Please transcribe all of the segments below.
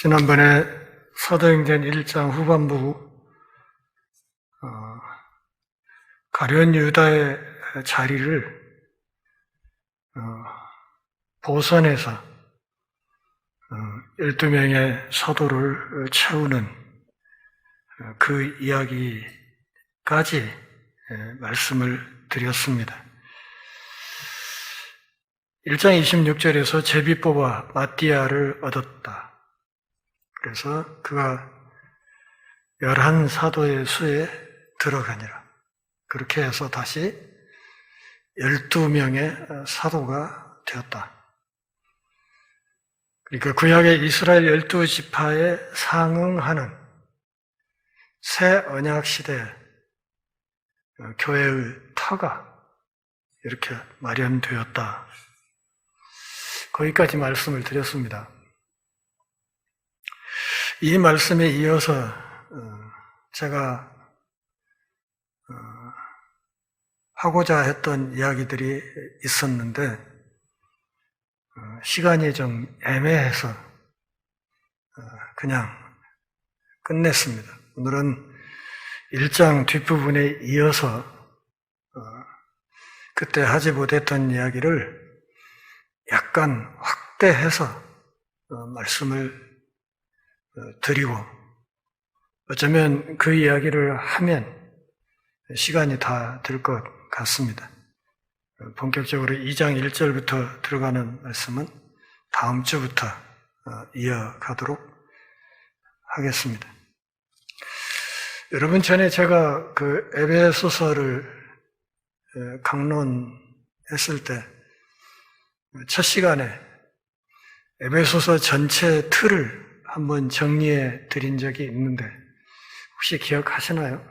지난번에 사도행전 1장 후반부 가룟 유다의 자리를 보선해서 12명의 사도를 채우는 그 이야기까지 말씀을 드렸습니다. 1장 26절에서 제비 뽑아 마띠아를 얻었다. 그래서 그가 11사도의 수에 들어가니라. 그렇게 해서 다시 12명의 사도가 되었다. 그러니까 구약의 이스라엘 12지파에 상응하는 새 언약시대 교회의 터가 이렇게 마련되었다. 거기까지 말씀을 드렸습니다. 이 말씀에 이어서 제가 하고자 했던 이야기들이 있었는데 시간이 좀 애매해서 그냥 끝냈습니다. 오늘은 1장 뒷부분에 이어서 그때 하지 못했던 이야기를 약간 확대해서 말씀을 드리고 어쩌면 그 이야기를 하면 시간이 다 들 것 같습니다. 본격적으로 2장 1절부터 들어가는 말씀은 다음 주부터 이어가도록 하겠습니다. 여러분, 전에 제가 그 에베소서를 강론했을 때 첫 시간에 에베소서 전체 틀을 한번 정리해 드린 적이 있는데 혹시 기억하시나요?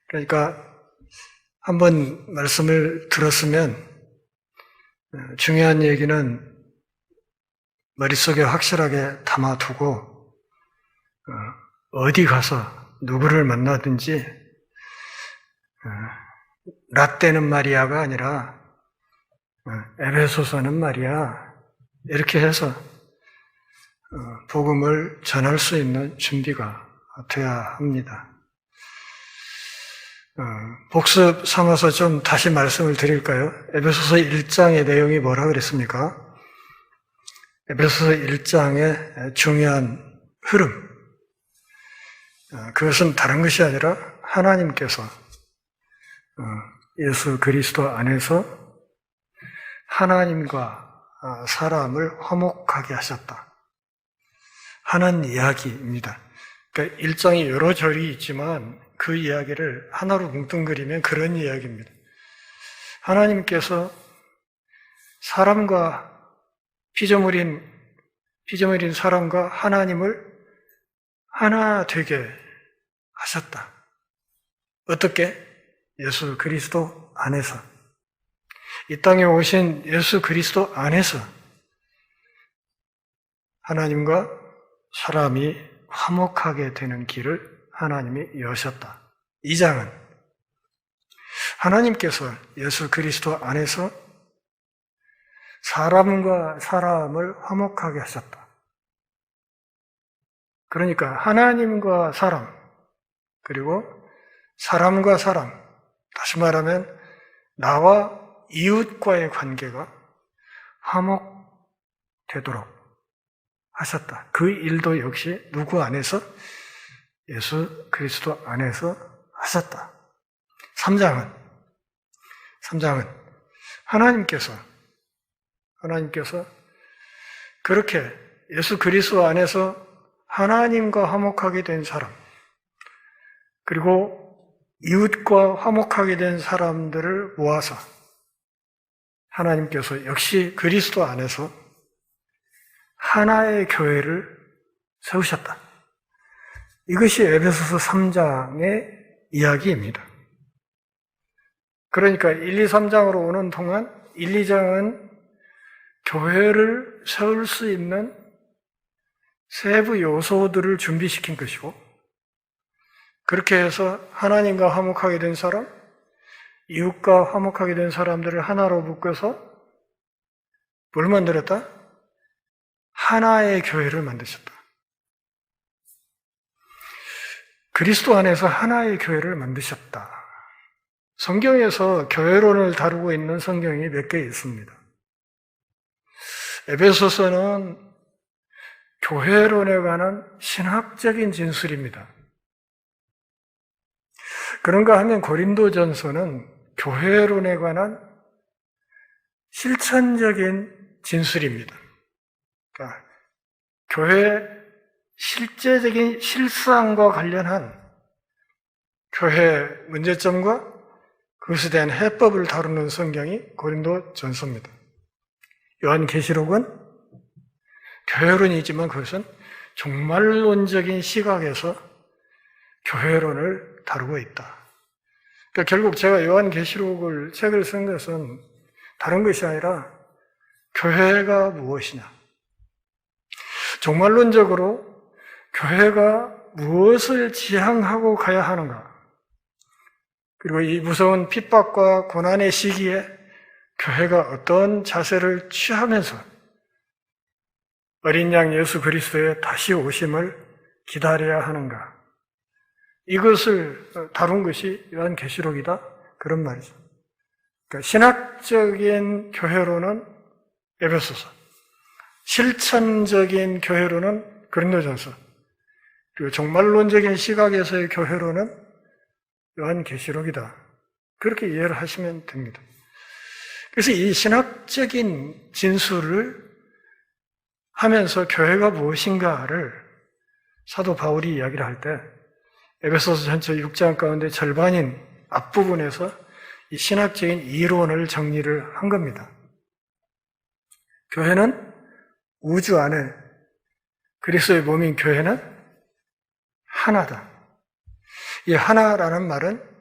그러니까 한번 말씀을 들었으면 중요한 얘기는 머릿속에 확실하게 담아두고 어디 가서 누구를 만나든지 라떼는 말이야가 아니라 에베소서는 말이야 이렇게 해서 복음을 전할 수 있는 준비가 되어야 합니다. 복습 삼아서 좀 다시 말씀을 드릴까요? 에베소서 1장의 내용이 뭐라 그랬습니까? 에베소서 1장의 중요한 흐름, 그것은 다른 것이 아니라 하나님께서 예수 그리스도 안에서 하나님과 사람을 화목하게 하셨다 하는 이야기입니다. 그러니까 1장에 여러 절이 있지만 그 이야기를 하나로 뭉뚱그리면 그런 이야기입니다. 하나님께서 사람과 피조물인 사람과 하나님을 하나 되게 하셨다. 어떻게? 예수 그리스도 안에서. 이 땅에 오신 예수 그리스도 안에서 하나님과 사람이 화목하게 되는 길을 하나님이 여셨다. 2장은 하나님께서 예수 그리스도 안에서 사람과 사람을 화목하게 하셨다. 그러니까 하나님과 사람, 그리고 사람과 사람, 다시 말하면 나와 이웃과의 관계가 화목되도록 하셨다. 그 일도 역시 누구 안에서? 예수 그리스도 안에서 하셨다. 3장은 하나님께서 그렇게 예수 그리스도 안에서 하나님과 화목하게 된 사람, 그리고 이웃과 화목하게 된 사람들을 모아서 하나님께서 역시 그리스도 안에서 하나의 교회를 세우셨다. 이것이 에베소서 3장의 이야기입니다. 그러니까 1, 2, 3장으로 오는 동안 1, 2장은 교회를 세울 수 있는 세부 요소들을 준비시킨 것이고, 그렇게 해서 하나님과 화목하게 된 사람, 이웃과 화목하게 된 사람들을 하나로 묶어서 뭘 만들었다? 하나의 교회를 만드셨다. 그리스도 안에서 하나의 교회를 만드셨다. 성경에서 교회론을 다루고 있는 성경이 몇 개 있습니다. 에베소서는 교회론에 관한 신학적인 진술입니다. 그런가 하면 고린도전서는 교회론에 관한 실천적인 진술입니다. 그러니까 교회 실제적인 실상과 관련한 교회 문제점과 그것에 대한 해법을 다루는 성경이 고린도전서입니다. 요한계시록은 교회론이지만 그것은 종말론적인 시각에서 교회론을 다루고 있다. 그러니까 결국 제가 요한계시록을 책을 쓴 것은 다른 것이 아니라 교회가 무엇이냐. 종말론적으로 교회가 무엇을 지향하고 가야 하는가. 그리고 이 무서운 핍박과 고난의 시기에 교회가 어떤 자세를 취하면서 어린 양 예수 그리스도의 다시 오심을 기다려야 하는가. 이것을 다룬 것이 요한계시록이다. 그런 말이죠. 그러니까 신학적인 교회로는 에베소서, 실천적인 교회로는 고린도전서, 그리고 종말론적인 시각에서의 교회로는 요한계시록이다. 그렇게 이해를 하시면 됩니다. 그래서 이 신학적인 진술을 하면서 교회가 무엇인가를 사도 바울이 이야기를 할 때 에베소서 전체 6장 가운데 절반인 앞부분에서 이 신학적인 이론을 정리를 한 겁니다. 교회는 우주 안에 그리스도의 몸인 교회는 하나다. 이 하나라는 말은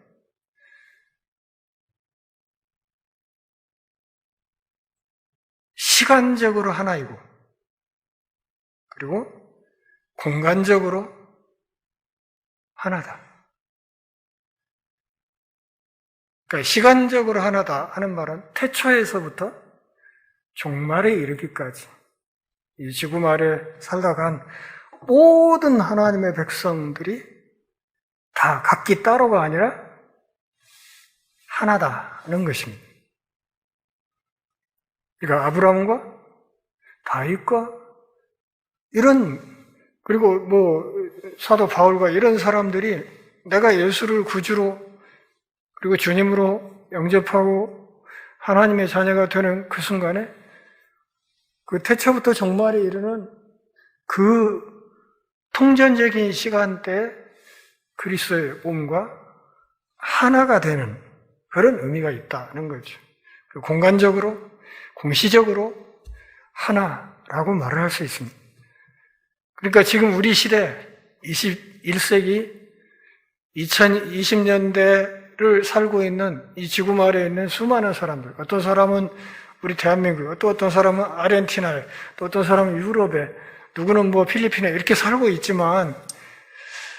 시간적으로 하나이고 그리고 공간적으로 하나다. 그러니까 시간적으로 하나다 하는 말은 태초에서부터 종말에 이르기까지 이 지구 말에 살다간 모든 하나님의 백성들이 다 각기 따로가 아니라 하나다는 것입니다. 그러니까 아브라함과 다윗과 그리고 사도 바울과 이런 사람들이 내가 예수를 구주로 그리고 주님으로 영접하고 하나님의 자녀가 되는 그 순간에 그 태초부터 종말에 이르는 그 통전적인 시간대에 그리스도의 몸과 하나가 되는 그런 의미가 있다는 거죠. 공간적으로, 공시적으로 하나라고 말을 할 수 있습니다. 그러니까 지금 우리 시대 21세기 2020년대를 살고 있는 이 지구 말에 있는 수많은 사람들, 어떤 사람은 우리 대한민국에, 또 어떤 사람은 아르헨티나에, 또 어떤 사람은 유럽에, 누구는 필리핀에 이렇게 살고 있지만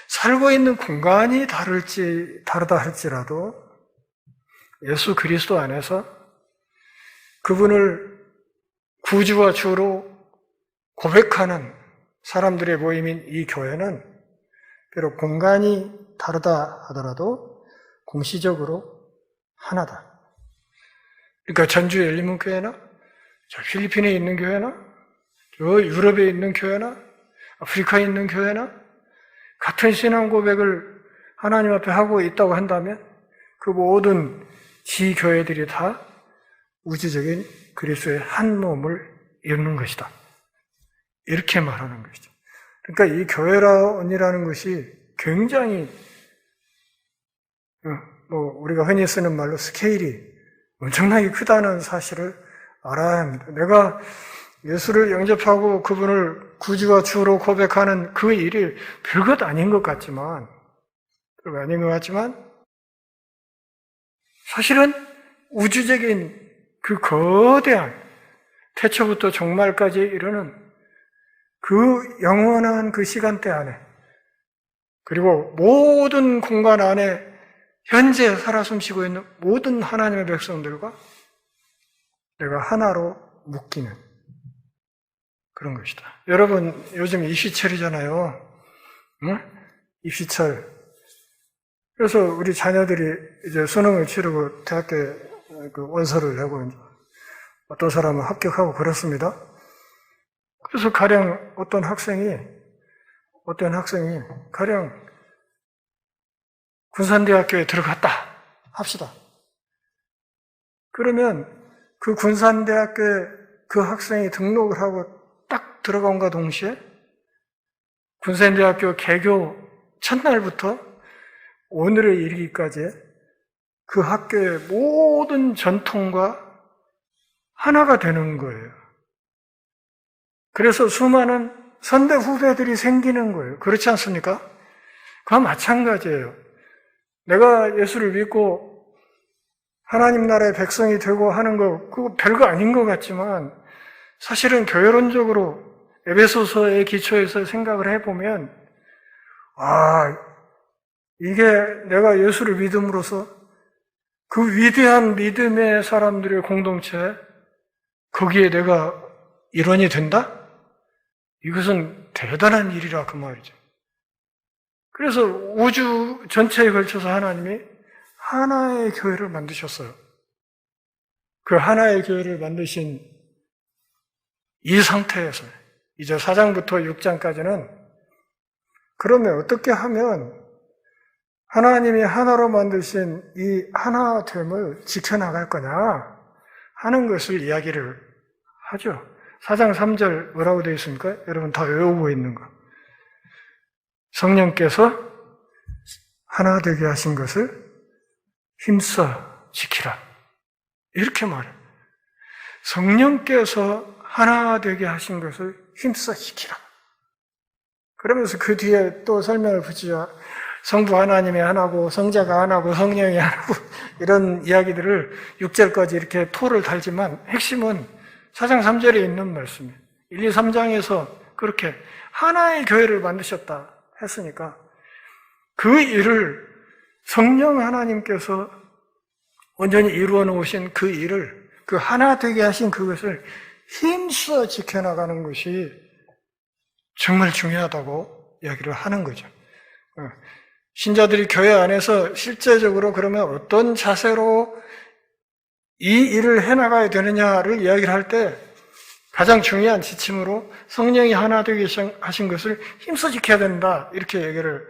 살고 있는 공간이 다르다 할지라도 예수 그리스도 안에서 그분을 구주와 주로 고백하는 사람들의 모임인 이 교회는 비록 공간이 다르다 하더라도 공시적으로 하나다. 그러니까 전주 열린문 교회나 저 필리핀에 있는 교회나 저 유럽에 있는 교회나 아프리카에 있는 교회나 같은 신앙 고백을 하나님 앞에 하고 있다고 한다면 그 모든 지교회들이 다 우주적인 그리스도의 한 몸을 이루는 것이다. 이렇게 말하는 것이죠. 그러니까 이 교회론이라는 것이 굉장히 우리가 흔히 쓰는 말로 스케일이 엄청나게 크다는 사실을 알아야 합니다. 내가 예수를 영접하고 그분을 구주와 주로 고백하는 그 일이 별것 아닌 것 같지만 사실은 우주적인 그 거대한 태초부터 종말까지 이르는 그 영원한 그 시간대 안에 그리고 모든 공간 안에 현재 살아 숨쉬고 있는 모든 하나님의 백성들과 내가 하나로 묶이는 그런 것이다. 여러분, 요즘 입시철이잖아요. 응? 입시철. 그래서 우리 자녀들이 이제 수능을 치르고 대학교에 그 원서를 내고 이제 어떤 사람은 합격하고 그렇습니다. 그래서 가령 어떤 학생이 가령 군산대학교에 들어갔다 합시다. 그러면 그 군산대학교에 그 학생이 등록을 하고 딱 들어간과 동시에 군산대학교 개교 첫날부터 오늘에 이르기까지 그 학교의 모든 전통과 하나가 되는 거예요. 그래서 수많은 선대 후배들이 생기는 거예요. 그렇지 않습니까? 그와 마찬가지예요. 내가 예수를 믿고 하나님 나라의 백성이 되고 하는 거, 그거 별거 아닌 것 같지만 사실은 교회론적으로 에베소서의 기초에서 생각을 해보면 이게 내가 예수를 믿음으로써 그 위대한 믿음의 사람들의 공동체, 거기에 내가 일원이 된다? 이것은 대단한 일이라 그 말이죠. 그래서 우주 전체에 걸쳐서 하나님이 하나의 교회를 만드셨어요. 그 하나의 교회를 만드신 이 상태에서 이제 4장부터 6장까지는 그러면 어떻게 하면 하나님이 하나로 만드신 이 하나됨을 지켜나갈 거냐 하는 것을 이야기를 하죠. 4장 3절 뭐라고 되어 있습니까? 여러분 다 외우고 있는 거. 성령께서 하나 되게 하신 것을 힘써 지키라. 이렇게 말해요. 성령께서 하나 되게 하신 것을 힘써 지키라. 그러면서 그 뒤에 또 설명을 붙이죠. 성부 하나님이 하나고 성자가 하나고 성령이 하나고 이런 이야기들을 6절까지 이렇게 토를 달지만 핵심은 4장 3절에 있는 말씀이에요. 1, 2, 3장에서 그렇게 하나의 교회를 만드셨다 했으니까 그 일을 성령 하나님께서 온전히 이루어 놓으신 그 일을 그 하나 되게 하신 그것을 힘써 지켜나가는 것이 정말 중요하다고 이야기를 하는 거죠. 신자들이 교회 안에서 실제적으로 그러면 어떤 자세로 이 일을 해나가야 되느냐를 이야기를 할 때 가장 중요한 지침으로 성령이 하나 되게 하신 것을 힘써 지켜야 된다 이렇게 얘기를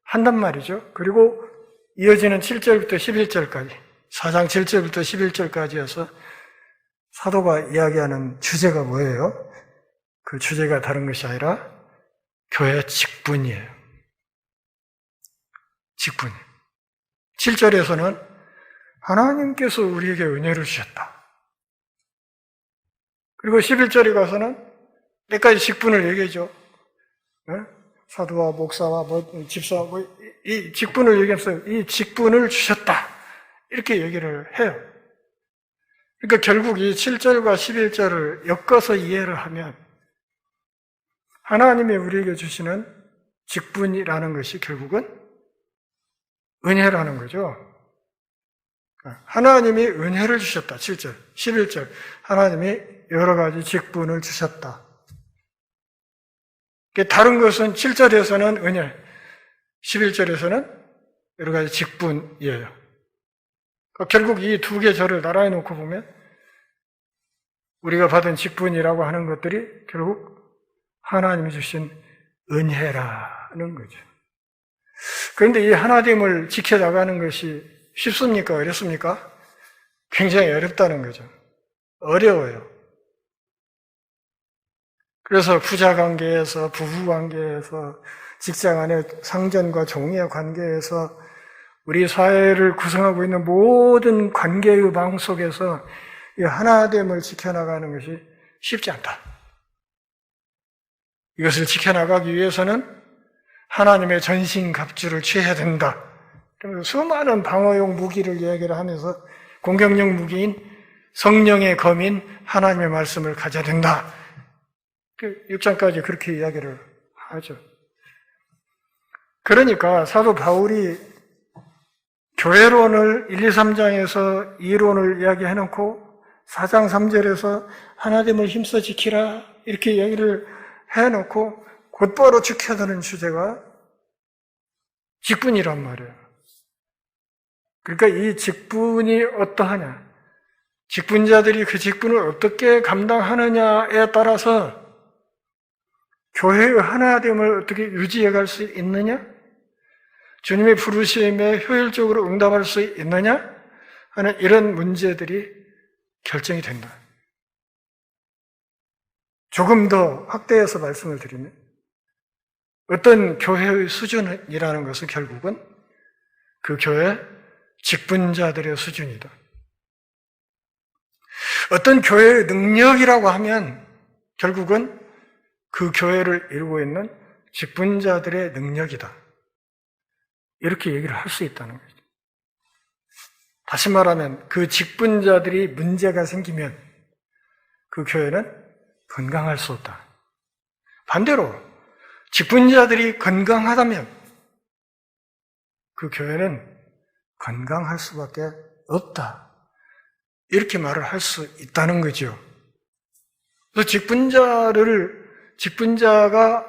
한단 말이죠. 그리고 이어지는 7절부터 11절까지 4장 7절부터 11절까지여서 사도가 이야기하는 주제가 뭐예요? 그 주제가 다른 것이 아니라 교회 직분이에요. 직분. 7절에서는 하나님께서 우리에게 은혜를 주셨다. 그리고 11절에 가서는 몇 가지 직분을 얘기하죠. 사도와 목사와 집사 이 직분을 얘기하면서 이 직분을 주셨다. 이렇게 얘기를 해요. 그러니까 결국 이 7절과 11절을 엮어서 이해를 하면 하나님이 우리에게 주시는 직분이라는 것이 결국은 은혜라는 거죠. 하나님이 은혜를 주셨다. 7절, 11절. 하나님이 여러 가지 직분을 주셨다. 다른 것은 7절에서는 은혜, 11절에서는 여러 가지 직분이에요. 결국 이 두 개 절을 나란히 놓고 보면 우리가 받은 직분이라고 하는 것들이 결국 하나님이 주신 은혜라는 거죠. 그런데 이 하나됨을 지켜나가는 것이 쉽습니까? 어렵습니까? 굉장히 어렵다는 거죠. 어려워요. 그래서 부자 관계에서, 부부 관계에서, 직장 안의 상전과 종의 관계에서 우리 사회를 구성하고 있는 모든 관계의 방 속에서 이 하나됨을 지켜나가는 것이 쉽지 않다. 이것을 지켜나가기 위해서는 하나님의 전신갑주를 취해야 된다. 그래서 수많은 방어용 무기를 이야기를 하면서 공격용 무기인 성령의 검인 하나님의 말씀을 가져야 된다. 6장까지 그렇게 이야기를 하죠. 그러니까 사도 바울이 교회론을 1, 2, 3장에서 이론을 이야기해놓고 4장 3절에서 하나됨을 힘써 지키라 이렇게 얘기를 해놓고 곧바로 지켜드는 주제가 직분이란 말이에요. 그러니까 이 직분이 어떠하냐, 직분자들이 그 직분을 어떻게 감당하느냐에 따라서 교회의 하나됨을 어떻게 유지해 갈 수 있느냐, 주님의 부르심에 효율적으로 응답할 수 있느냐 하는 이런 문제들이 결정이 된다. 조금 더 확대해서 말씀을 드리면 어떤 교회의 수준이라는 것은 결국은 그 교회 직분자들의 수준이다. 어떤 교회의 능력이라고 하면 결국은 그 교회를 이루고 있는 직분자들의 능력이다. 이렇게 얘기를 할 수 있다는 거죠. 다시 말하면 그 직분자들이 문제가 생기면 그 교회는 건강할 수 없다. 반대로 직분자들이 건강하다면 그 교회는 건강할 수밖에 없다. 이렇게 말을 할 수 있다는 거죠. 그래서 직분자가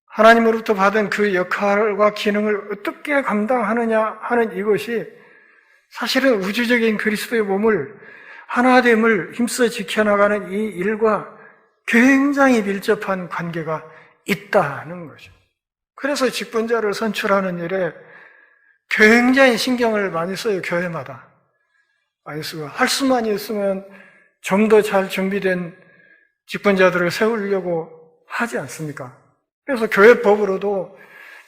하나님으로부터 받은 그 역할과 기능을 어떻게 감당하느냐 하는 이것이 사실은 우주적인 그리스도의 몸을 하나됨을 힘써 지켜나가는 이 일과 굉장히 밀접한 관계가 있다는 거죠. 그래서 직분자를 선출하는 일에 굉장히 신경을 많이 써요. 교회마다 많이 쓰고, 할 수만 있으면 좀 더 잘 준비된 직분자들을 세우려고 하지 않습니까? 그래서 교회법으로도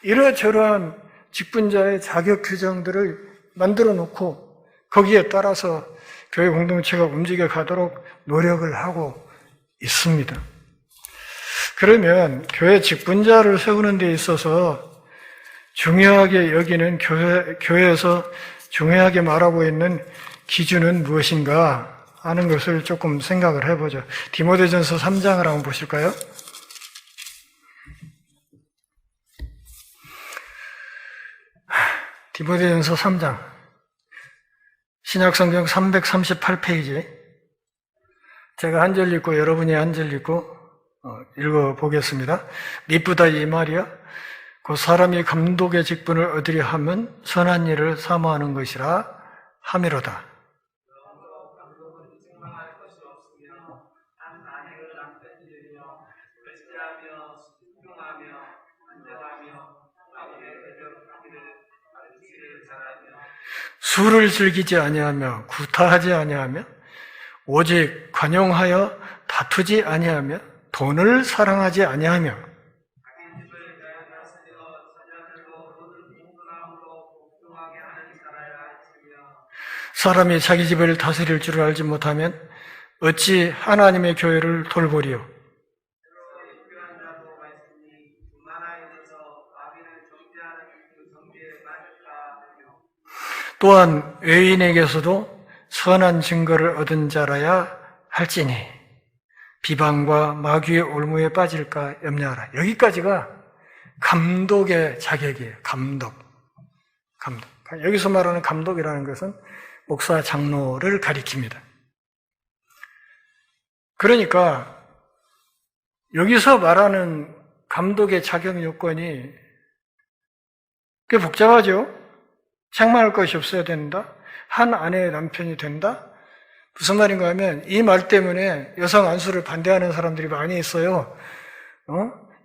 이러저러한 직분자의 자격 규정들을 만들어 놓고 거기에 따라서 교회 공동체가 움직여 가도록 노력을 하고 있습니다. 그러면 교회 직분자를 세우는 데 있어서 중요하게 여기는 교회에서 중요하게 말하고 있는 기준은 무엇인가 하는 것을 조금 생각을 해보죠. 디모데전서 3장을 한번 보실까요? 디모데전서 3장, 신약성경 338페이지. 제가 한 절 읽고 여러분이 한 절 읽고 읽어보겠습니다. 미쁘다 이 말이야. 그 사람이 감독의 직분을 얻으려 하면 선한 일을 사모하는 것이라 함이로다. 술을 즐기지 아니하며 구타하지 아니하며 오직 관용하여 다투지 아니하며 돈을 사랑하지 아니하며 사람이 자기 집을 다스릴 줄 알지 못하면 어찌 하나님의 교회를 돌보리요. 또한 외인에게서도 선한 증거를 얻은 자라야 할지니 비방과 마귀의 올무에 빠질까 염려하라. 여기까지가 감독의 자격이에요. 감독. 여기서 말하는 감독이라는 것은 목사, 장로를 가리킵니다. 그러니까 여기서 말하는 감독의 자격 요건이 꽤 복잡하죠? 책망할 것이 없어야 된다. 한 아내의 남편이 된다. 무슨 말인가 하면 이 말 때문에 여성 안수를 반대하는 사람들이 많이 있어요.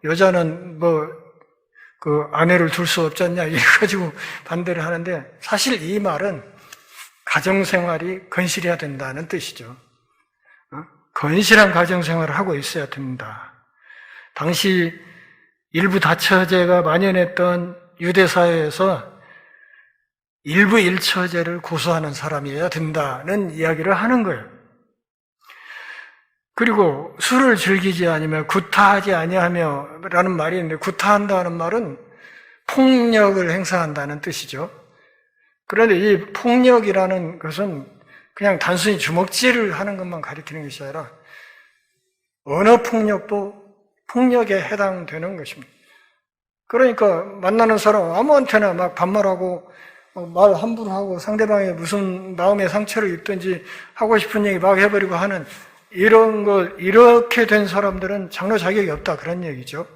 여자는 그 아내를 둘 수 없지 않냐 이래가지고 반대를 하는데 사실 이 말은 가정생활이 건실해야 된다는 뜻이죠. 건실한 가정생활을 하고 있어야 된다. 당시 일부 다처제가 만연했던 유대사회에서 일부 일처제를 고수하는 사람이어야 된다는 이야기를 하는 거예요. 그리고 술을 즐기지 아니며 구타하지 아니하며 라는 말이 있는데 구타한다는 말은 폭력을 행사한다는 뜻이죠. 그런데 이 폭력이라는 것은 그냥 단순히 주먹질을 하는 것만 가리키는 것이 아니라 언어 폭력도 폭력에 해당되는 것입니다. 그러니까 만나는 사람 아무한테나 막 반말하고 말 함부로 하고 상대방의 무슨 마음의 상처를 입든지 하고 싶은 얘기 막 해버리고 하는 이런 거, 이렇게 된 사람들은 장로 자격이 없다. 그런 얘기죠.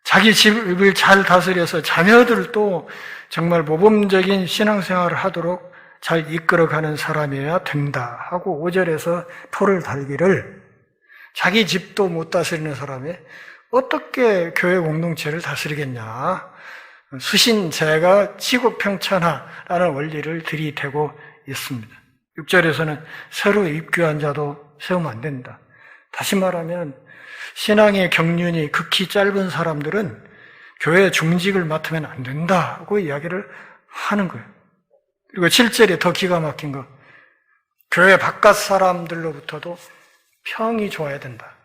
자기 집을 잘 다스려서 자녀들도 정말 모범적인 신앙생활을 하도록 잘 이끌어가는 사람이어야 된다 하고 5절에서 토를 달기를 자기 집도 못 다스리는 사람이 어떻게 교회 공동체를 다스리겠냐. 수신제가 지국평천하라는 원리를 들이대고 있습니다. 6절에서는 새로 입교한 자도 세우면 안 된다. 다시 말하면 신앙의 경륜이 극히 짧은 사람들은 교회 중직을 맡으면 안 된다고 이야기를 하는 거예요. 그리고 7절에 더 기가 막힌 거, 교회 바깥 사람들로부터도 평이 좋아야 된다.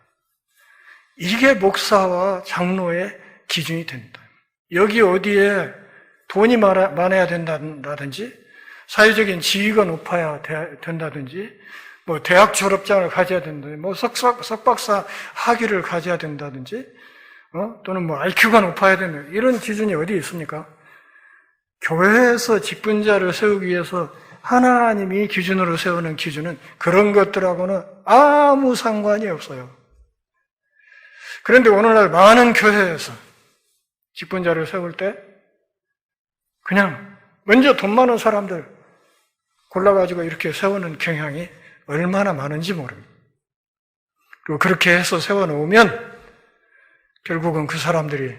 이게 목사와 장로의 기준이 된다. 여기 어디에 돈이 많아야 된다든지 사회적인 지위가 높아야 된다든지 뭐 대학 졸업장을 가져야 된다든지 뭐 석박사 학위를 가져야 된다든지 또는 뭐 IQ가 높아야 된다. 이런 기준이 어디 있습니까? 교회에서 직분자를 세우기 위해서 하나님이 기준으로 세우는 기준은 그런 것들하고는 아무 상관이 없어요. 그런데 오늘날 많은 교회에서 직분자를 세울 때 그냥 먼저 돈 많은 사람들 골라가지고 이렇게 세우는 경향이 얼마나 많은지 모릅니다. 그리고 그렇게 해서 세워놓으면 결국은 그 사람들이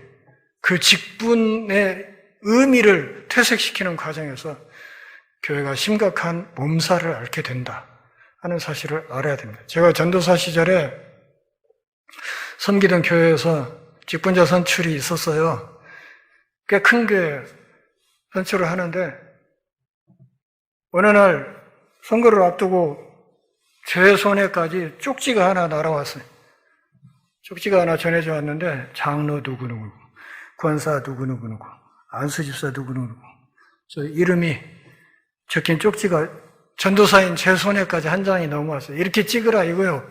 그 직분의 의미를 퇴색시키는 과정에서 교회가 심각한 몸살을 앓게 된다 하는 사실을 알아야 됩니다. 제가 전도사 시절에 섬기던 교회에서 직분자 선출이 있었어요. 꽤 큰 교회 선출을 하는데 어느 날 선거를 앞두고 제 손에까지 쪽지가 하나 날아왔어요. 쪽지가 하나 전해져 왔는데 장로 누구누구, 권사 누구누구누구, 안수집사 누구누구누구 저 이름이 적힌 쪽지가 전도사인 제 손에까지 한 장이 넘어왔어요. 이렇게 찍으라 이거요.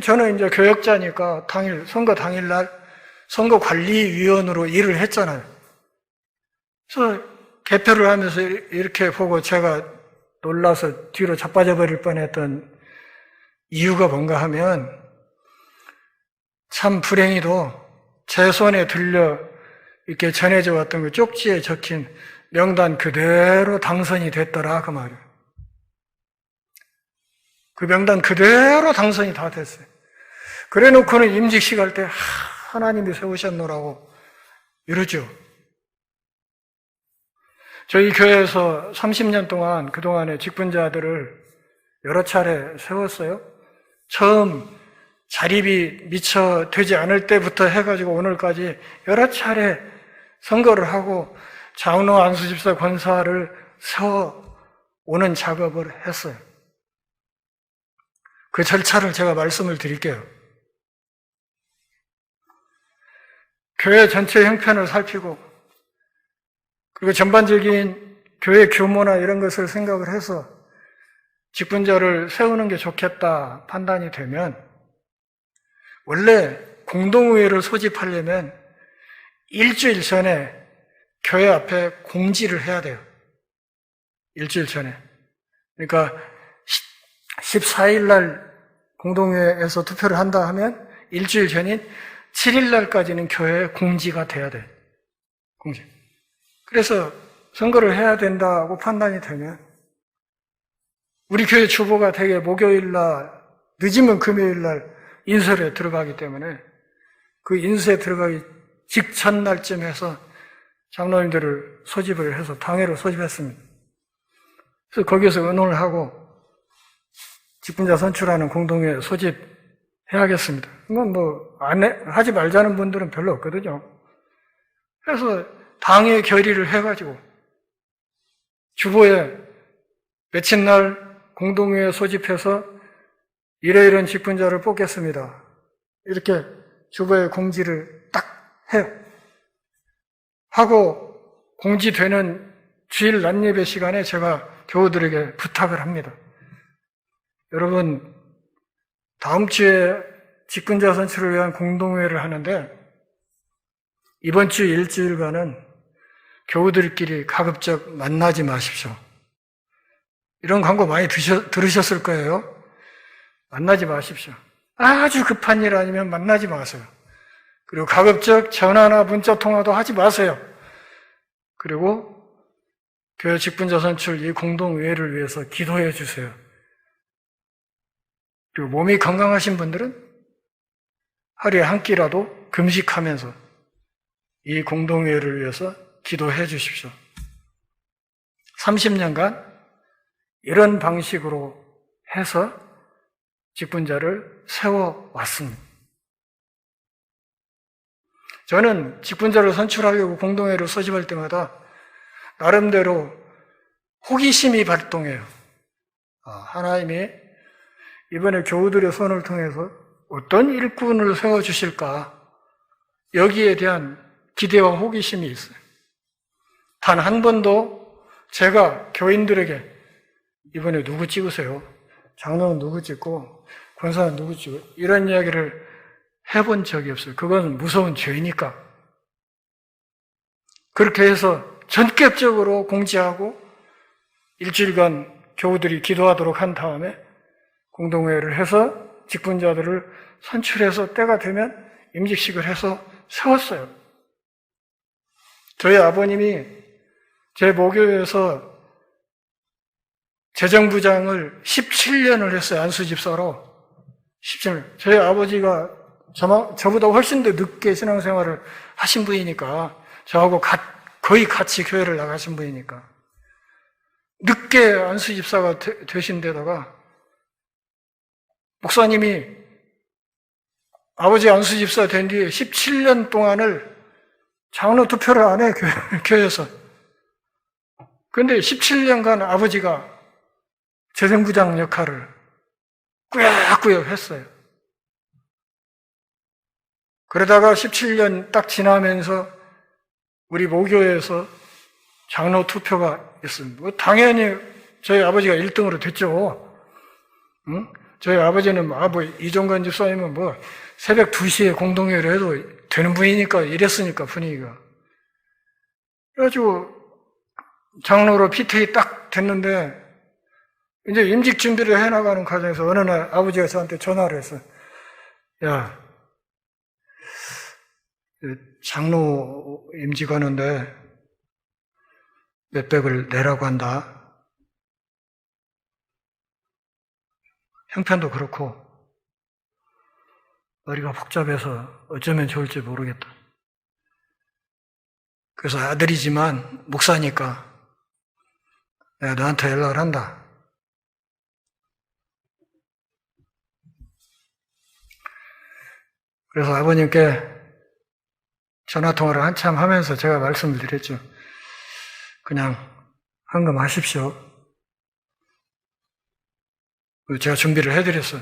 저는 이제 교역자니까 선거 당일날 선거관리위원으로 일을 했잖아요. 그래서 개표를 하면서 이렇게 보고 제가 놀라서 뒤로 자빠져 버릴 뻔했던 이유가 뭔가 하면 참 불행히도 제 손에 들려 이렇게 전해져 왔던 그 쪽지에 적힌 명단 그대로 당선이 됐더라 그 말이에요. 그 명단 그대로 당선이 다 됐어요. 그래 놓고는 임직식 할 때 하나님이 세우셨노라고 이러죠. 저희 교회에서 30년 동안 그동안의 직분자들을 여러 차례 세웠어요. 처음 자립이 미처 되지 않을 때부터 해가지고 오늘까지 여러 차례 선거를 하고 장로, 안수집사, 권사를 세워오는 작업을 했어요. 그 절차를 제가 말씀을 드릴게요. 교회 전체 형편을 살피고 그리고 전반적인 교회 규모나 이런 것을 생각을 해서 직분자를 세우는 게 좋겠다 판단이 되면 원래 공동의회를 소집하려면 일주일 전에 교회 앞에 공지를 해야 돼요. 일주일 전에. 그러니까 14일 날 공동회에서 투표를 한다 하면 일주일 전인 7일 날까지는 교회에 공지가 돼야 돼. 공지. 그래서 선거를 해야 된다고 판단이 되면 우리 교회 주보가 대개 목요일 날, 늦으면 금요일 날 인쇄에 들어가기 때문에 그 인쇄에 들어가기 직전 날쯤 해서 장로님들을 소집을 해서 당회로 소집했습니다. 그래서 거기서 의논을 하고 직분자 선출하는 공동회 소집해야겠습니다. 이건 하지 말자는 분들은 별로 없거든요. 그래서 당회 결의를 해가지고 주보에 며칠 날 공동회에 소집해서 이러이러한 직분자를 뽑겠습니다. 이렇게 주보에 공지를 딱 해요. 하고 공지되는 주일 낮예배 시간에 제가 교우들에게 부탁을 합니다. 여러분, 다음 주에 직분자 선출을 위한 공동회를 하는데 이번 주 일주일간은 교우들끼리 가급적 만나지 마십시오. 이런 광고 많이 들으셨을 거예요. 만나지 마십시오. 아주 급한 일 아니면 만나지 마세요. 그리고 가급적 전화나 문자 통화도 하지 마세요. 그리고 교회 직분자 선출 이 공동의회를 위해서 기도해 주세요. 그리고 몸이 건강하신 분들은 하루에 한 끼라도 금식하면서 이 공동의회를 위해서 기도해 주십시오. 30년간 이런 방식으로 해서 직분자를 세워왔습니다. 저는 직분자를 선출하려고 공동회를 소집할 때마다 나름대로 호기심이 발동해요. 하나님이 이번에 교우들의 손을 통해서 어떤 일꾼을 세워주실까? 여기에 대한 기대와 호기심이 있어요. 단 한 번도 제가 교인들에게 이번에 누구 찍으세요? 장로는 누구 찍고 권사는 누구 찍고 이런 이야기를 해본 적이 없어요. 그건 무서운 죄니까. 그렇게 해서 전격적으로 공지하고 일주일간 교우들이 기도하도록 한 다음에 공동회의를 해서 직분자들을 선출해서 때가 되면 임직식을 해서 세웠어요. 저희 아버님이 제 모교에서 재정부장을 17년을 했어요. 안수집사로. 17년. 저희 아버지가 저보다 훨씬 더 늦게 신앙생활을 하신 분이니까, 저하고 거의 같이 교회를 나가신 분이니까, 늦게 안수집사가 되신 데다가, 목사님이 아버지 안수집사 된 뒤에 17년 동안을 장로 투표를 안 해, 교회에서. 그런데 17년간 아버지가 재정부장 역할을 꾸역꾸역 했어요. 그러다가 17년 딱 지나면서 우리 모교에서 장로 투표가 있습니다. 당연히 저희 아버지가 1등으로 됐죠. 응? 저희 아버지는 이종건 집사님은 새벽 2시에 공동회의를 해도 되는 분이니까 이랬으니까 분위기가. 그래가지고 장로로 피퇴이 딱 됐는데 이제 임직 준비를 해나가는 과정에서 어느 날 아버지가 저한테 전화를 했어요. 야, 장로 임직하는데 몇백을 내라고 한다. 형편도 그렇고 머리가 복잡해서 어쩌면 좋을지 모르겠다. 그래서 아들이지만 목사니까 내가 너한테 연락을 한다. 그래서 아버님께 전화통화를 한참 하면서 제가 말씀을 드렸죠. 그냥 헌금하십시오. 제가 준비를 해드렸어요.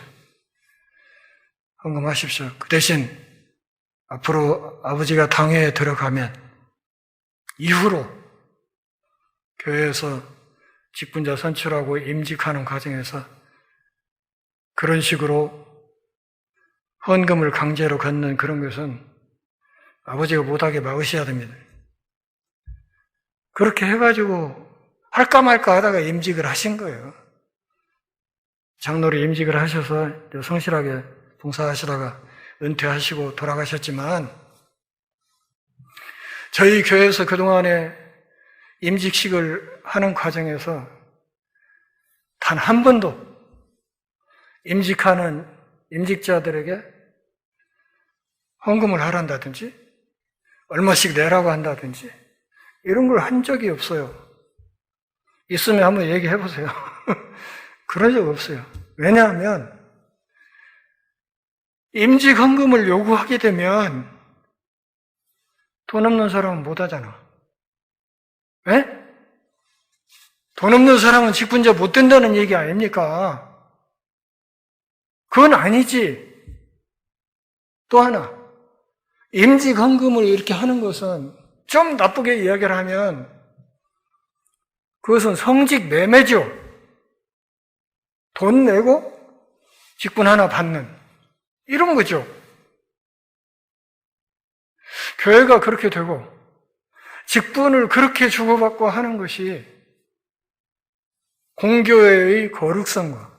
헌금하십시오. 그 대신 앞으로 아버지가 당회에 들어가면 이후로 교회에서 직분자 선출하고 임직하는 과정에서 그런 식으로 헌금을 강제로 걷는 그런 것은 아버지가 못하게 막으셔야 됩니다. 그렇게 해가지고 할까 말까 하다가 임직을 하신 거예요. 장로로 임직을 하셔서 성실하게 봉사하시다가 은퇴하시고 돌아가셨지만 저희 교회에서 그동안에 임직식을 하는 과정에서 단 한 번도 임직하는 임직자들에게 헌금을 하란다든지 얼마씩 내라고 한다든지 이런 걸 한 적이 없어요. 있으면 한번 얘기해 보세요. 그런 적 없어요. 왜냐하면 임직 헌금을 요구하게 되면 돈 없는 사람은 못 하잖아. 왜? 돈 없는 사람은 직분자 못 된다는 얘기 아닙니까? 그건 아니지. 또 하나, 임직 헌금을 이렇게 하는 것은 좀 나쁘게 이야기를 하면 그것은 성직 매매죠. 돈 내고 직분 하나 받는 이런 거죠. 교회가 그렇게 되고 직분을 그렇게 주고받고 하는 것이 공교회의 거룩성과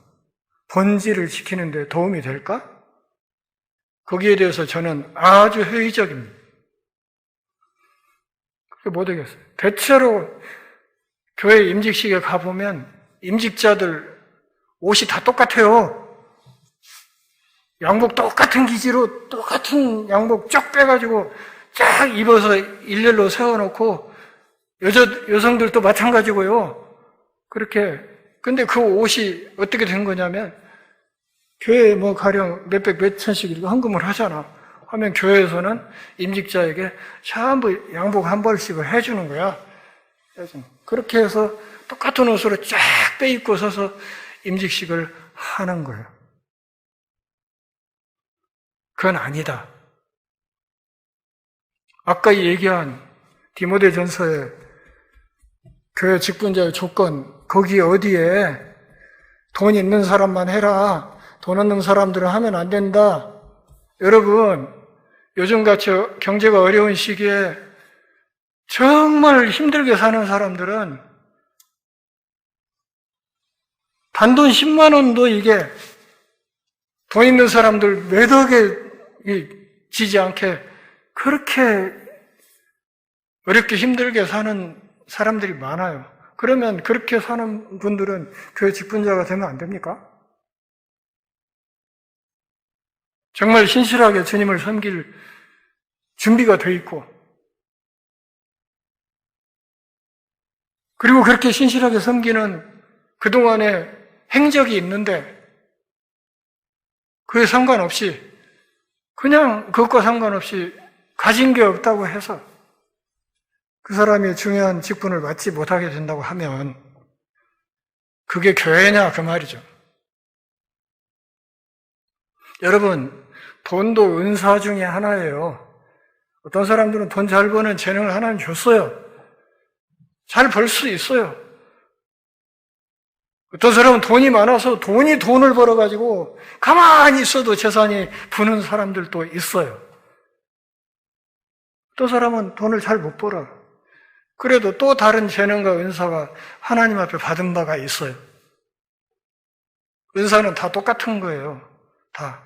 본질을 지키는 데 도움이 될까? 거기에 대해서 저는 아주 회의적입니다. 그게 못 되겠어요. 대체로 교회 임직식에 가보면 임직자들 옷이 다 똑같아요. 양복 똑같은 기지로 똑같은 양복 쫙 빼가지고 쫙 입어서 일렬로 세워놓고 여성들도 마찬가지고요. 그렇게. 근데 그 옷이 어떻게 된 거냐면 교회에 뭐 가령 몇백 몇천씩 이렇게 헌금을 하잖아. 하면 교회에서는 임직자에게 전부 양복 한 벌씩을 해주는 거야. 그렇게 해서 똑같은 옷으로 쫙 빼입고 서서 임직식을 하는 거예요. 그건 아니다. 아까 얘기한 디모데전서의 교회 직분자의 조건, 거기 어디에 돈 있는 사람만 해라, 돈 없는 사람들은 하면 안 된다. 여러분, 요즘같이 경제가 어려운 시기에 정말 힘들게 사는 사람들은 단돈 10만 원도 이게 돈 있는 사람들 매덕에 지지 않게 그렇게 어렵게 힘들게 사는 사람들이 많아요. 그러면 그렇게 사는 분들은 교회 직분자가 되면 안 됩니까? 정말 신실하게 주님을 섬길 준비가 돼 있고, 그리고 그렇게 신실하게 섬기는 그동안의 행적이 있는데 그에 상관없이, 그냥 그것과 상관없이 가진 게 없다고 해서 그 사람이 중요한 직분을 맡지 못하게 된다고 하면 그게 교회냐 그 말이죠. 여러분, 돈도 은사 중에 하나예요. 어떤 사람들은 돈 잘 버는 재능을 하나님 줬어요. 잘 벌 수 있어요. 어떤 사람은 돈이 많아서 돈을 벌어가지고 가만히 있어도 재산이 부는 사람들도 있어요. 어떤 사람은 돈을 잘 못 벌어. 그래도 또 다른 재능과 은사가 하나님 앞에 받은 바가 있어요. 은사는 다 똑같은 거예요. 다.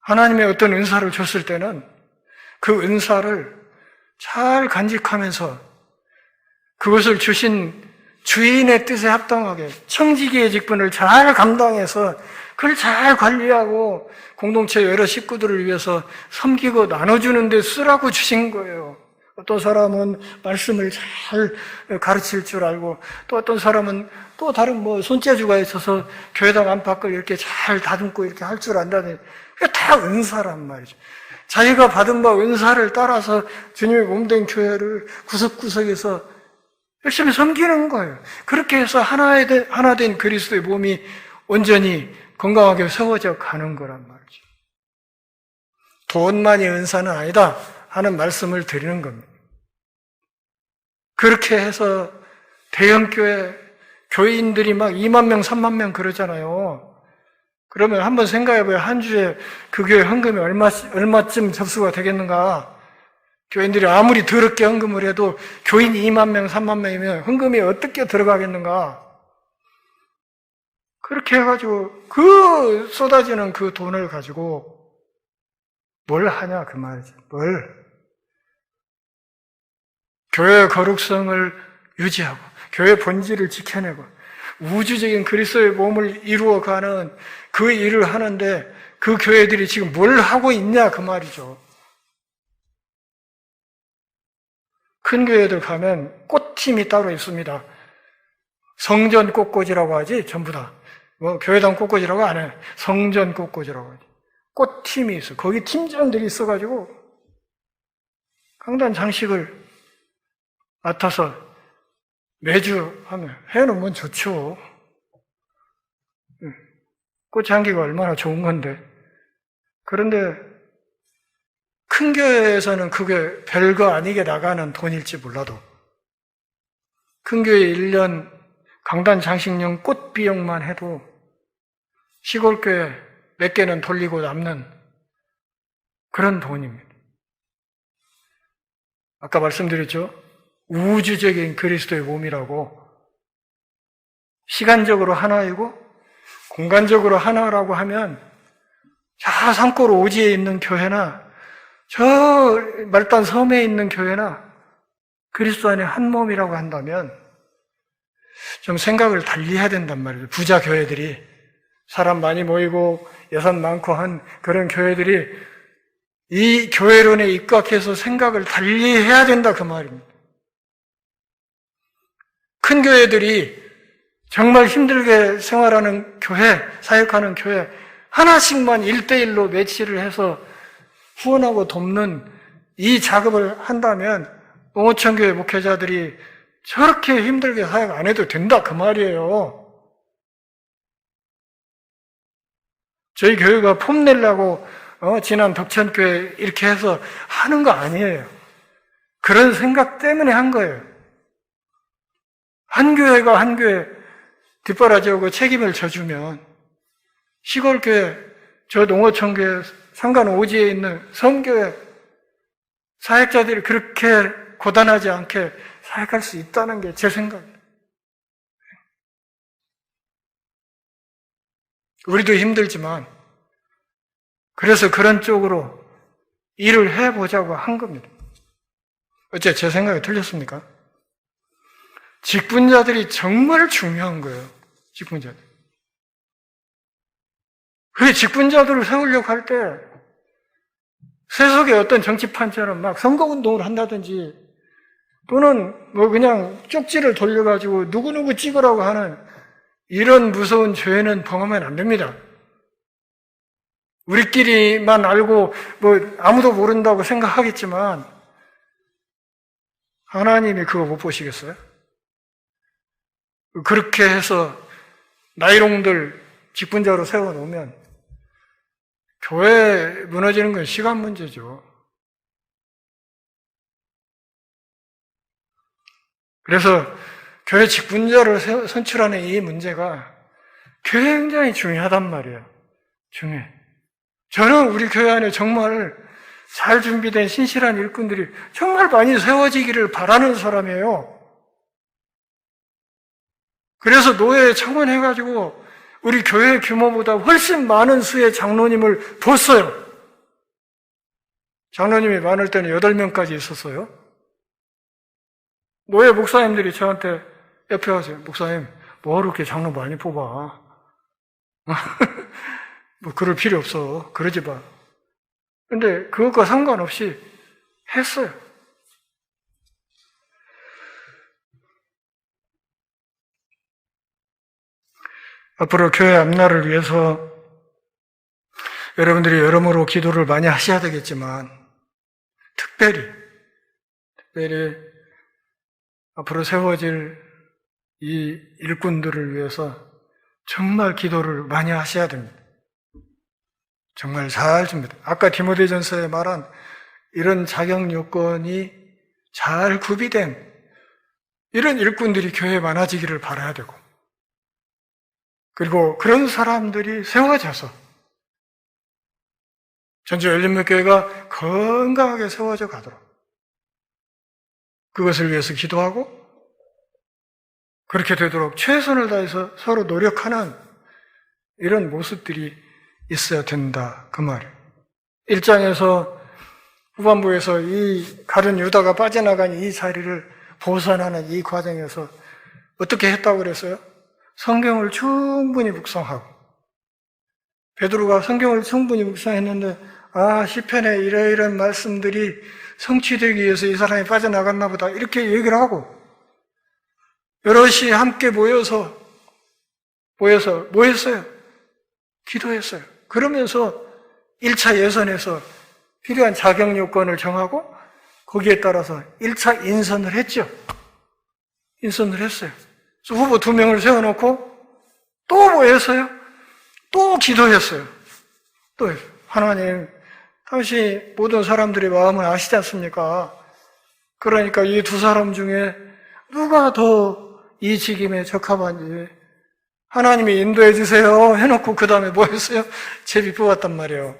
하나님의 어떤 은사를 줬을 때는 그 은사를 잘 간직하면서 그것을 주신 주인의 뜻에 합당하게 청지기의 직분을 잘 감당해서 그걸 잘 관리하고 공동체 여러 식구들을 위해서 섬기고 나눠주는 데 쓰라고 주신 거예요. 어떤 사람은 말씀을 잘 가르칠 줄 알고, 또 어떤 사람은 또 다른 손재주가 있어서 교회당 안팎을 이렇게 잘 다듬고 이렇게 할 줄 안다니, 그게 다 은사란 말이죠. 자기가 받은 바 은사를 따라서 주님의 몸된 교회를 구석구석에서 열심히 섬기는 거예요. 그렇게 해서 하나 된 그리스도의 몸이 온전히 건강하게 세워져 가는 거란 말이죠. 돈만이 은사는 아니다 하는 말씀을 드리는 겁니다. 그렇게 해서 대형교회 교인들이 막 2만 명, 3만 명 그러잖아요. 그러면 한번 생각해봐요. 한 주에 그 교회 헌금이 얼마쯤 접수가 되겠는가? 교인들이 아무리 더럽게 헌금을 해도 교인 2만 명, 3만 명이면 헌금이 어떻게 들어가겠는가? 그렇게 해가지고 그 쏟아지는 그 돈을 가지고 뭘 하냐 그 말이지. 뭘? 교회의 거룩성을 유지하고 교회의 본질을 지켜내고 우주적인 그리스도의 몸을 이루어가는 그 일을 하는데 그 교회들이 지금 뭘 하고 있냐 그 말이죠. 큰 교회들 가면 꽃팀이 따로 있습니다. 성전 꽃꽂이라고 하지 전부 다. 교회당 꽃꽂이라고 안 해. 성전 꽃꽂이라고 하지. 꽃팀이 있어. 거기 팀장들이 있어가지고 강단 장식을 맡아서 매주 하면 해놓으면 좋죠. 꽃 향기가 얼마나 좋은 건데. 그런데 큰 교회에서는 그게 별거 아니게 나가는 돈일지 몰라도 큰 교회 1년 강단 장식용 꽃 비용만 해도 시골 교회 몇 개는 돌리고 남는 그런 돈입니다. 아까 말씀드렸죠? 우주적인 그리스도의 몸이라고. 시간적으로 하나이고 공간적으로 하나라고 하면 저 산골 오지에 있는 교회나 저 말단 섬에 있는 교회나 그리스도 안에 한 몸이라고 한다면 좀 생각을 달리 해야 된단 말이에요. 부자 교회들이, 사람 많이 모이고 예산 많고 한 그런 교회들이 이 교회론에 입각해서 생각을 달리 해야 된다, 그 말입니다. 큰 교회들이 정말 힘들게 생활하는 교회, 사역하는 교회 하나씩만 1대1로 매치를 해서 후원하고 돕는 이 작업을 한다면 농어촌교회 목회자들이 저렇게 힘들게 사역 안 해도 된다, 그 말이에요. 저희 교회가 폼내려고 지난 덕천교회 이렇게 해서 하는 거 아니에요. 그런 생각 때문에 한 거예요. 한 교회가 한 교회 뒷바라지하고 책임을 져주면 시골교회, 저 농어촌교회, 상간 오지에 있는 섬교회 사역자들이 그렇게 고단하지 않게 사역할 수 있다는 게 제 생각이에요. 우리도 힘들지만 그래서 그런 쪽으로 일을 해보자고 한 겁니다. 어째 제 생각이 틀렸습니까? 직분자들이 정말 중요한 거예요. 직분자들. 그 직분자들을 세우려고 할 때 세속의 어떤 정치판처럼 막 선거운동을 한다든지 또는 뭐 그냥 쪽지를 돌려가지고 누구누구 찍으라고 하는 이런 무서운 죄는 범하면 안 됩니다. 우리끼리만 알고 뭐 아무도 모른다고 생각하겠지만 하나님이 그거 못 보시겠어요? 그렇게 해서 나이롱들 직분자로 세워놓으면 교회 무너지는 건 시간 문제죠. 그래서 교회 직분자를 선출하는 이 문제가 굉장히 중요하단 말이에요. 중요해. 저는 우리 교회 안에 정말 잘 준비된 신실한 일꾼들이 정말 많이 세워지기를 바라는 사람이에요. 그래서 노예에 청원해가지고 우리 교회 규모보다 훨씬 많은 수의 장로님을 뒀어요. 장로님이 많을 때는 8명까지 있었어요. 노예 목사님들이 저한테 옆에 와서 목사님, 뭐 그렇게 장로 많이 뽑아? 뭐 그럴 필요 없어. 그러지 마. 근데 그것과 상관없이 했어요. 앞으로 교회 앞날을 위해서 여러분들이 여러모로 기도를 많이 하셔야 되겠지만 특별히 앞으로 세워질 이 일꾼들을 위해서 정말 기도를 많이 하셔야 됩니다. 정말 잘 줍니다. 아까 디모데전서에 말한 이런 자격 요건이 잘 구비된 이런 일꾼들이 교회에 많아지기를 바라야 되고, 그리고 그런 사람들이 세워져서 전주 열린문교회가 건강하게 세워져 가도록 그것을 위해서 기도하고 그렇게 되도록 최선을 다해서 서로 노력하는 이런 모습들이 있어야 된다, 그 말이에요. 1장에서 후반부에서 이 가룟 유다가 빠져나간 이 자리를 보선하는 이 과정에서 어떻게 했다고 그랬어요? 성경을 충분히 묵상하고, 베드로가 성경을 충분히 묵상했는데 시편에 이런 말씀들이 성취되기 위해서 이 사람이 빠져나갔나 보다 이렇게 얘기를 하고, 여럿이 함께 모여서 뭐 했어요? 기도했어요. 그러면서 1차 예선에서 필요한 자격 요건을 정하고 거기에 따라서 1차 인선을 했죠. 인선을 했어요. 후보 2명을 세워놓고 또 뭐 했어요? 또 기도했어요. 또 했어요. 하나님, 당신 모든 사람들의 마음을 아시지 않습니까? 그러니까 이 2사람 중에 누가 더 이 직임에 적합한지 하나님이 인도해 주세요 해놓고 그 다음에 뭐 했어요? 제비 뽑았단 말이에요.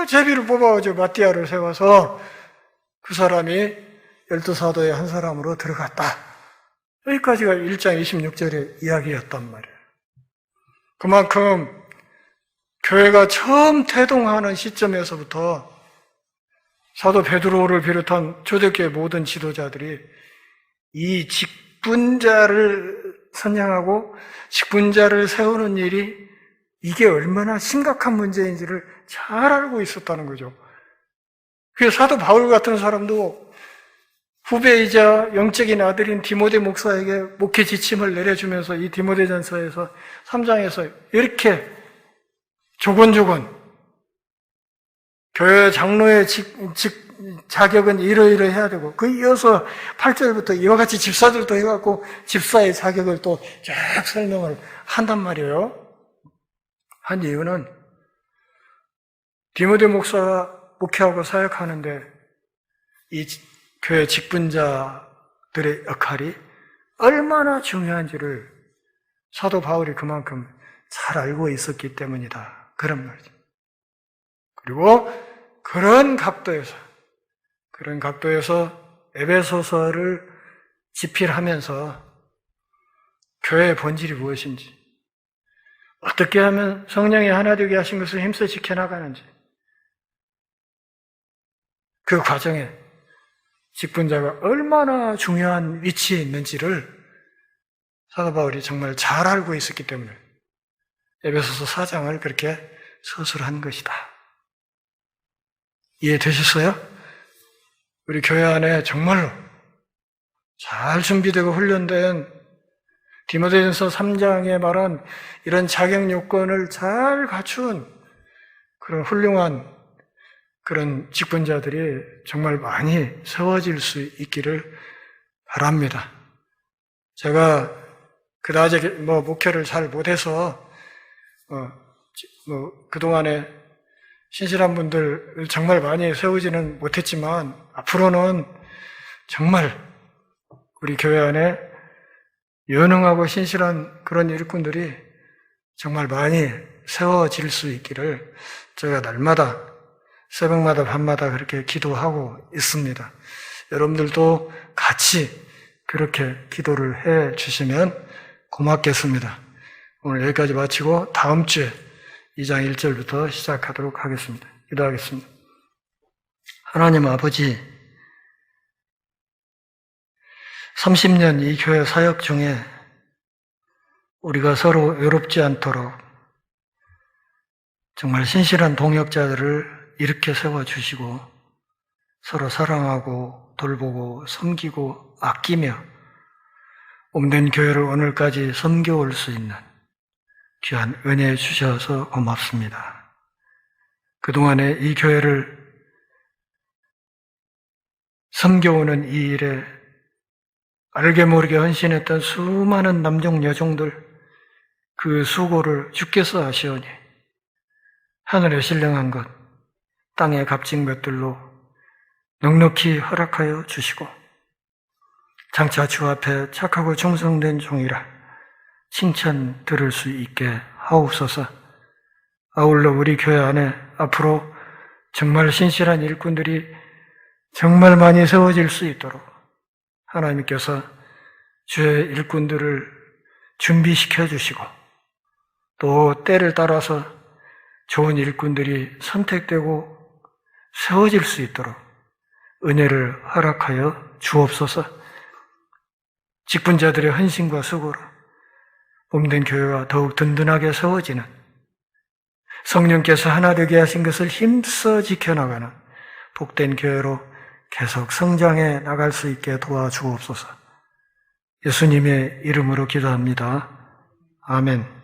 제비를 뽑아가지고 마띠아를 세워서 그 사람이 12사도의 한 사람으로 들어갔다. 여기까지가 1장 26절의 이야기였단 말이에요. 그만큼 교회가 처음 태동하는 시점에서부터 사도 베드로를 비롯한 초대교회 모든 지도자들이 이 직분자를 선양하고 직분자를 세우는 일이 이게 얼마나 심각한 문제인지를 잘 알고 있었다는 거죠. 그래서 사도 바울 같은 사람도 후배이자 영적인 아들인 디모데 목사에게 목회 지침을 내려주면서 이 디모데전서에서 3장에서 이렇게 조곤조곤 교회 장로의 자격은 이러이러해야 되고 그 이어서 8절부터 이와 같이 집사들도 해갖고 집사의 자격을 또 쫙 설명을 한단 말이에요. 한 이유는 디모데 목사가 목회하고 사역하는데 이 교회 직분자들의 역할이 얼마나 중요한지를 사도 바울이 그만큼 잘 알고 있었기 때문이다. 그런 말이죠. 그리고 그런 각도에서 에베소서를 집필하면서 교회의 본질이 무엇인지, 어떻게 하면 성령이 하나 되게 하신 것을 힘써 지켜나가는지, 그 과정에 직분자가 얼마나 중요한 위치에 있는지를 사도 바울이 정말 잘 알고 있었기 때문에 에베소서 4장을 그렇게 서술한 것이다. 이해되셨어요? 우리 교회 안에 정말로 잘 준비되고 훈련된 디모데전서 3장에 말한 이런 자격 요건을 잘 갖춘 그런 훌륭한 그런 직분자들이 정말 많이 세워질 수 있기를 바랍니다. 제가 그다지 목회를 잘 못해서 그동안에 신실한 분들 정말 많이 세우지는 못했지만 앞으로는 정말 우리 교회 안에 연흥하고 신실한 그런 일꾼들이 정말 많이 세워질 수 있기를 제가 날마다 새벽마다 밤마다 그렇게 기도하고 있습니다. 여러분들도 같이 그렇게 기도를 해 주시면 고맙겠습니다. 오늘 여기까지 마치고 다음 주에 2장 1절부터 시작하도록 하겠습니다. 기도하겠습니다. 하나님 아버지, 30년 이 교회 사역 중에 우리가 서로 외롭지 않도록 정말 신실한 동역자들을 이렇게 세워주시고 서로 사랑하고 돌보고 섬기고 아끼며 몸된 교회를 오늘까지 섬겨올 수 있는 귀한 은혜 주셔서 고맙습니다. 그동안에 이 교회를 섬겨오는 이 일에 알게 모르게 헌신했던 수많은 남종 여종들 그 수고를 주께서 아시오니 하늘에 신령한 것 땅의 값진 것들로 넉넉히 허락하여 주시고 장차 주 앞에 착하고 충성된 종이라 칭찬 들을 수 있게 하옵소서. 아울러 우리 교회 안에 앞으로 정말 신실한 일꾼들이 정말 많이 세워질 수 있도록 하나님께서 주의 일꾼들을 준비시켜 주시고 또 때를 따라서 좋은 일꾼들이 선택되고 세워질 수 있도록 은혜를 허락하여 주옵소서. 직분자들의 헌신과 수고로 몸된 교회가 더욱 든든하게 세워지는 성령께서 하나 되게 하신 것을 힘써 지켜나가는 복된 교회로 계속 성장해 나갈 수 있게 도와주옵소서. 예수님의 이름으로 기도합니다. 아멘.